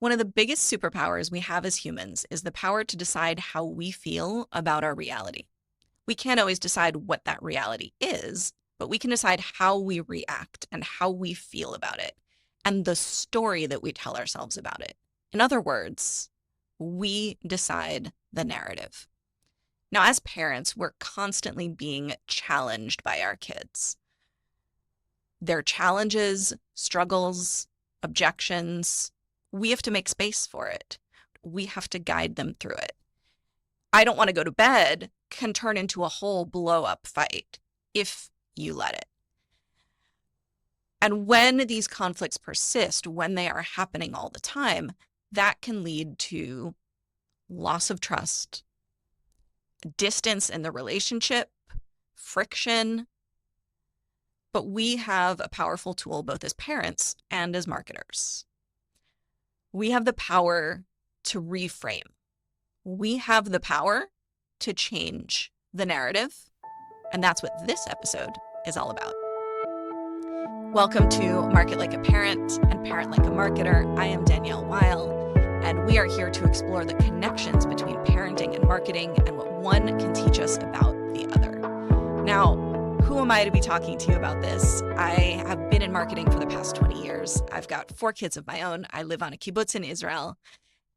One of the biggest superpowers we have as humans is the power to decide how we feel about our reality. We can't always decide what that reality is, but we can decide how we react and how we feel about it, and the story that we tell ourselves about it. In other words, we decide the narrative. Now, as parents, we're constantly being challenged by our kids. Their challenges, struggles, objections, we have to make space for it. We have to guide them through it. I don't want to go to bed can turn into a whole blow-up fight if you let it. And when these conflicts persist, when they are happening all the time, that can lead to loss of trust, distance in the relationship, friction. But we have a powerful tool both as parents and as marketers. We have the power to reframe. We have the power to change the narrative. And that's what this episode is all about. Welcome to Market Like a Parent and Parent Like a Marketer. I am Danielle Weil, and we are here to explore the connections between parenting and marketing and what one can teach us about the other. Now, who am I to be talking to you about this? I have been in marketing for the past 20 years. I've got 4 kids of my own. I live on a kibbutz in Israel,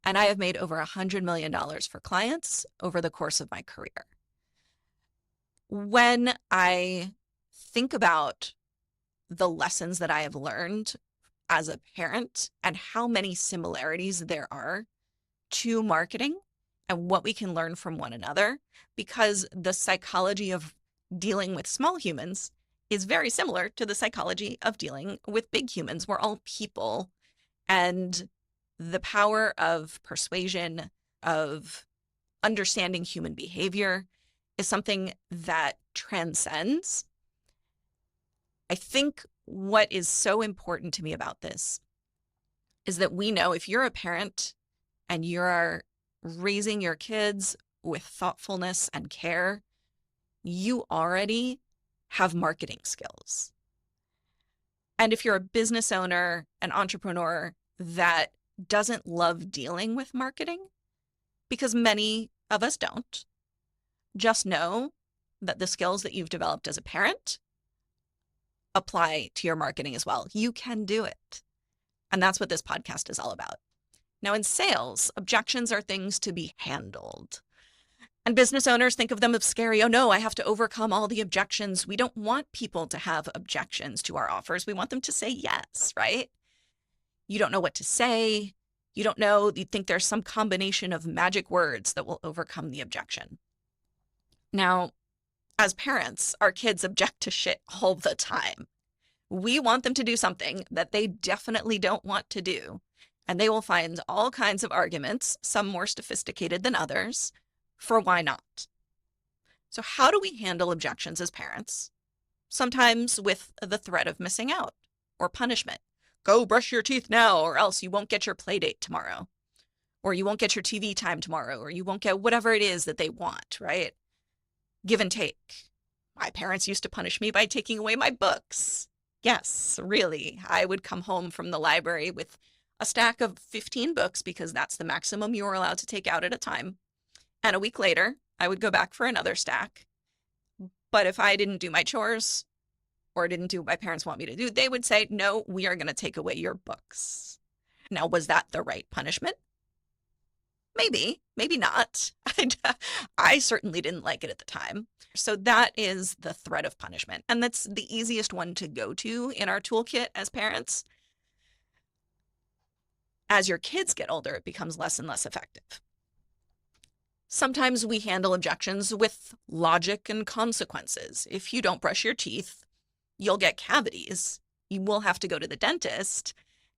and I have made over $100 million for clients over the course of my career. When I think about the lessons that I have learned as a parent and how many similarities there are to marketing and what we can learn from one another, because the psychology of dealing with small humans is very similar to the psychology of dealing with big humans. We're all people, and the power of persuasion, of understanding human behavior is something that transcends. I think what is so important to me about this is that we know if you're a parent and you're raising your kids with thoughtfulness and care, you already have marketing skills. And if you're a business owner, an entrepreneur that doesn't love dealing with marketing, because many of us don't, just know that the skills that you've developed as a parent apply to your marketing as well. You can do it. And that's what this podcast is all about. Now, in sales, objections are things to be handled. And business owners think of them as scary. Oh no, I have to overcome all the objections. We don't want people to have objections to our offers. We want them to say yes, right? You don't know what to say. You don't know. You think there's some combination of magic words that will overcome the objection. Now, as parents, our kids object to shit all the time. We want them to do something that they definitely don't want to do. And they will find all kinds of arguments, some more sophisticated than others, for why not. So how do we handle objections as parents? Sometimes with the threat of missing out or punishment. Go brush your teeth now, or else you won't get your play date tomorrow. Or you won't get your TV time tomorrow, or you won't get whatever it is that they want, right? Give and take. My parents used to punish me by taking away my books. Yes, really. I would come home from the library with a stack of 15 books because that's the maximum you were allowed to take out at a time. And a week later, I would go back for another stack. But if I didn't do my chores or didn't do what my parents want me to do, they would say, no, we are going to take away your books. Now, was that the right punishment? Maybe, maybe not. I certainly didn't like it at the time. So that is the threat of punishment. And that's the easiest one to go to in our toolkit as parents. As your kids get older, it becomes less and less effective. Sometimes we handle objections with logic and consequences. If you don't brush your teeth, you'll get cavities. You will have to go to the dentist,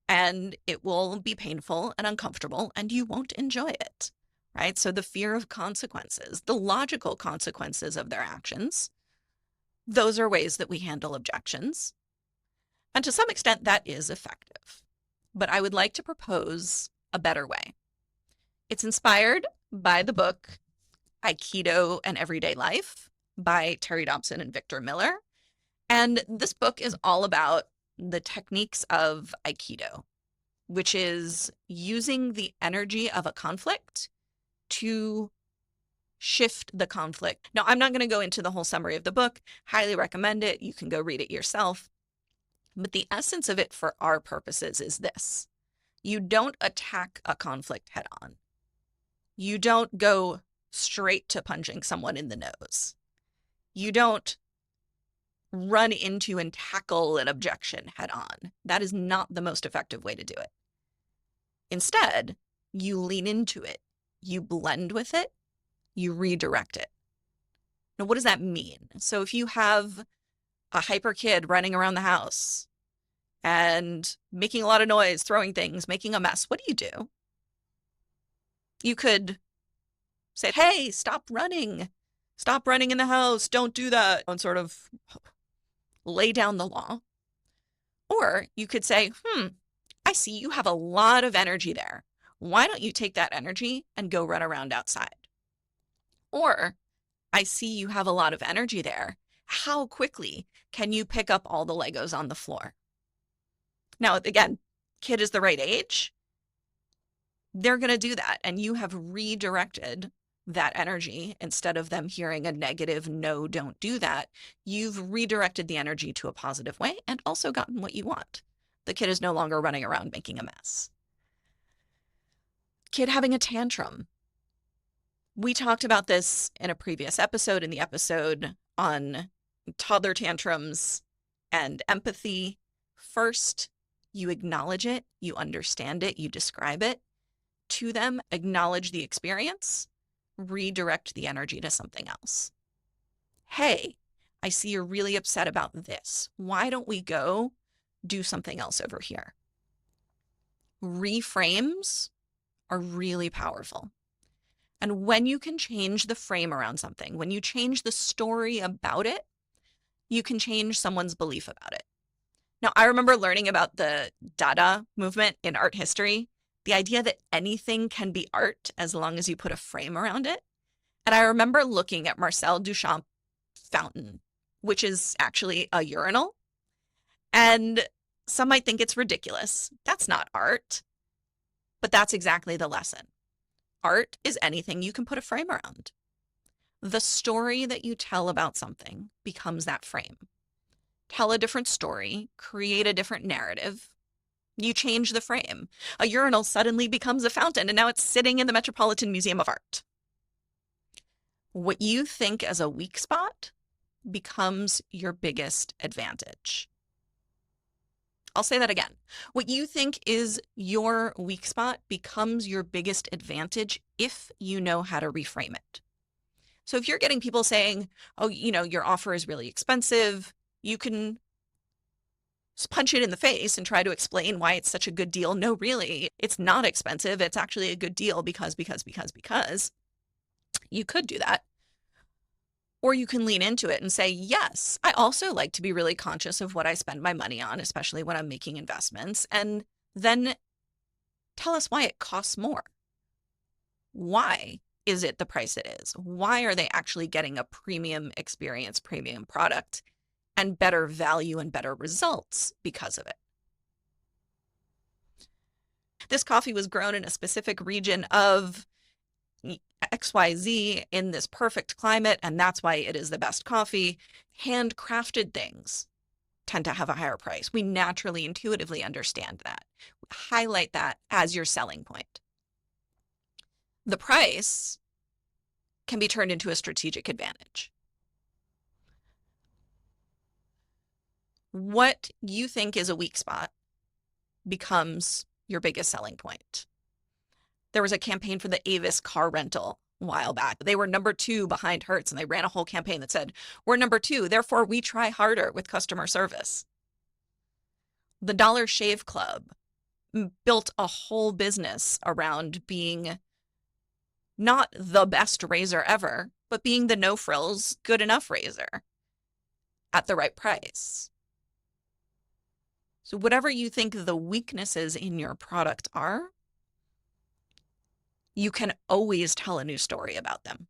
and it will be painful and uncomfortable, and you won't enjoy it, right? So the fear of consequences, the logical consequences of their actions, those are ways that we handle objections. And to some extent, that is effective. But I would like to propose a better way. It's inspired by the book Aikido and Everyday Life by Terry Dobson and Victor Miller. And this book is all about the techniques of Aikido. which is using the energy of a conflict to shift the conflict. Now, I'm not going to go into the whole summary of the book. Highly recommend it. You can go read it yourself. But the essence of it for our purposes is this. You don't attack a conflict head on. You don't go straight to punching someone in the nose. You don't run into and tackle an objection head on. That is not the most effective way to do it. Instead, you lean into it, you blend with it, you redirect it. Now, what does that mean? So if you have a hyper kid running around the house and making a lot of noise, throwing things, making a mess, what do? You could say, hey, stop running in the house, don't do that, and sort of lay down the law. Or you could say, I see you have a lot of energy there. Why don't you take that energy and go run around outside? Or, I see you have a lot of energy there. How quickly can you pick up all the Legos on the floor? Now, again, kid is the right age. They're going to do that. And you have redirected that energy. Instead of them hearing a negative, no, don't do that, you've redirected the energy to a positive way and also gotten what you want. The kid is no longer running around making a mess. Kid having a tantrum. We talked about this in a previous episode, in the episode on toddler tantrums and empathy. First, you acknowledge it, you understand it, you describe it to them, acknowledge the experience, redirect the energy to something else. Hey, I see you're really upset about this. Why don't we go do something else over here? Reframes are really powerful. And when you can change the frame around something, when you change the story about it, you can change someone's belief about it. Now, I remember learning about the Dada movement in art history, the idea that anything can be art as long as you put a frame around it. And I remember looking at Marcel Duchamp's fountain, which is actually a urinal. And some might think it's ridiculous. That's not art. But that's exactly the lesson. Art is anything you can put a frame around. The story that you tell about something becomes that frame. Tell a different story, create a different narrative. You change the frame. A urinal suddenly becomes a fountain, and now it's sitting in the Metropolitan Museum of Art. What you think as a weak spot becomes your biggest advantage. I'll say that again. What you think is your weak spot becomes your biggest advantage if you know how to reframe it. So if you're getting people saying, oh, your offer is really expensive, you can punch it in the face and try to explain why it's such a good deal. No, really, it's not expensive. It's actually a good deal because. You could do that. Or you can lean into it and say, yes, I also like to be really conscious of what I spend my money on, especially when I'm making investments. And then tell us why it costs more. Why is it the price it is? Why are they actually getting a premium experience, premium product, and better value and better results because of it? This coffee was grown in a specific region of XYZ in this perfect climate, and that's why it is the best coffee. Handcrafted things tend to have a higher price. We naturally, intuitively understand that. Highlight that as your selling point. The price can be turned into a strategic advantage. What you think is a weak spot becomes your biggest selling point. There was a campaign for the Avis car rental a while back. They were number 2 behind Hertz, and they ran a whole campaign that said, we're number 2, therefore we try harder with customer service. The Dollar Shave Club built a whole business around being not the best razor ever, but being the no frills, good enough razor at the right price. So whatever you think the weaknesses in your product are, you can always tell a new story about them.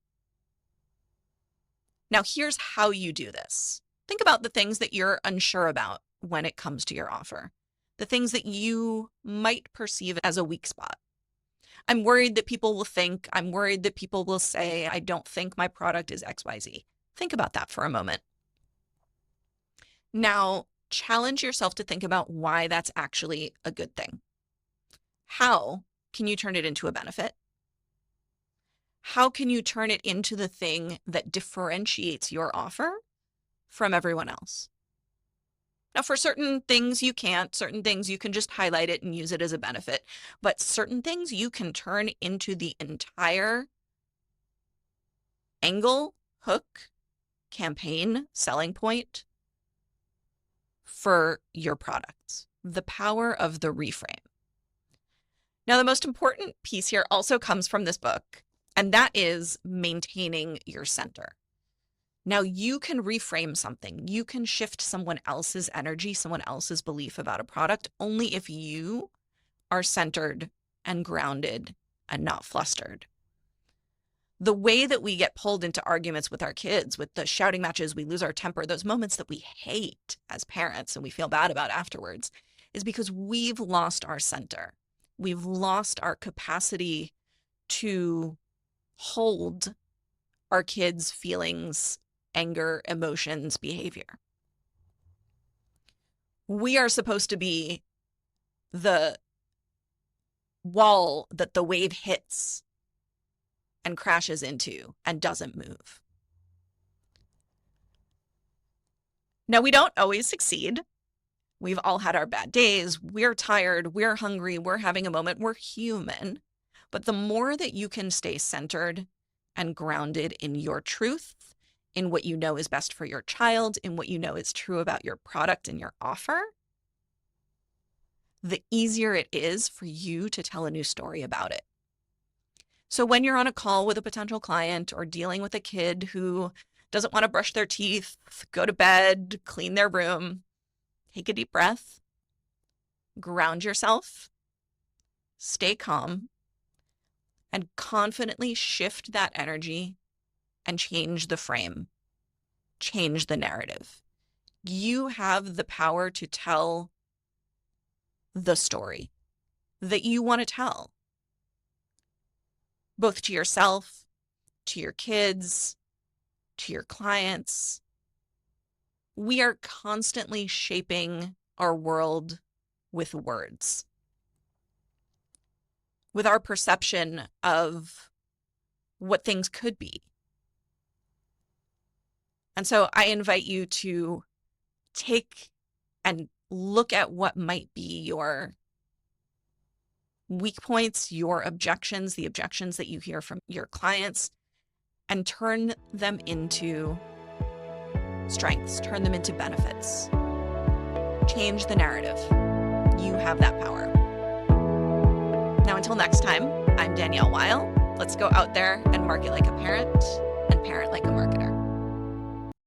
Now, here's how you do this. Think about the things that you're unsure about when it comes to your offer. the things that you might perceive as a weak spot. I'm worried that people will think, I'm worried that people will say, I don't think my product is XYZ. Think about that for a moment. Now, challenge yourself to think about why that's actually a good thing. How can you turn it into a benefit? How can you turn it into the thing that differentiates your offer from everyone else? Now, for certain things you can't, certain things you can just highlight it and use it as a benefit, but certain things you can turn into the entire angle, hook, campaign, selling point for your products. The power of the reframe. Now, the most important piece here also comes from this book, and that is maintaining your center. Now, you can reframe something. You can shift someone else's energy, someone else's belief about a product only if you are centered and grounded and not flustered. The way that we get pulled into arguments with our kids, with the shouting matches, we lose our temper, those moments that we hate as parents and we feel bad about afterwards, is because we've lost our center. We've lost our capacity to hold our kids' feelings, anger, emotions, behavior. We are supposed to be the wall that the wave hits and crashes into and doesn't move. Now, we don't always succeed. We've all had our bad days. We're tired. We're hungry. We're having a moment. We're human. But the more that you can stay centered and grounded in your truth, in what you know is best for your child, in what you know is true about your product and your offer, the easier it is for you to tell a new story about it. So when you're on a call with a potential client or dealing with a kid who doesn't want to brush their teeth, go to bed, clean their room, take a deep breath, ground yourself, stay calm, and confidently shift that energy and change the frame, change the narrative. You have the power to tell the story that you want to tell, both to yourself, to your kids, to your clients. We are constantly shaping our world with words, with our perception of what things could be. And so I invite you to take and look at what might be your weak points, your objections, the objections that you hear from your clients, and turn them into strengths, turn them into benefits. Change the narrative. You have that power. Now, until next time, I'm Danielle Weil. Let's go out there and market like a parent and parent like a marketer.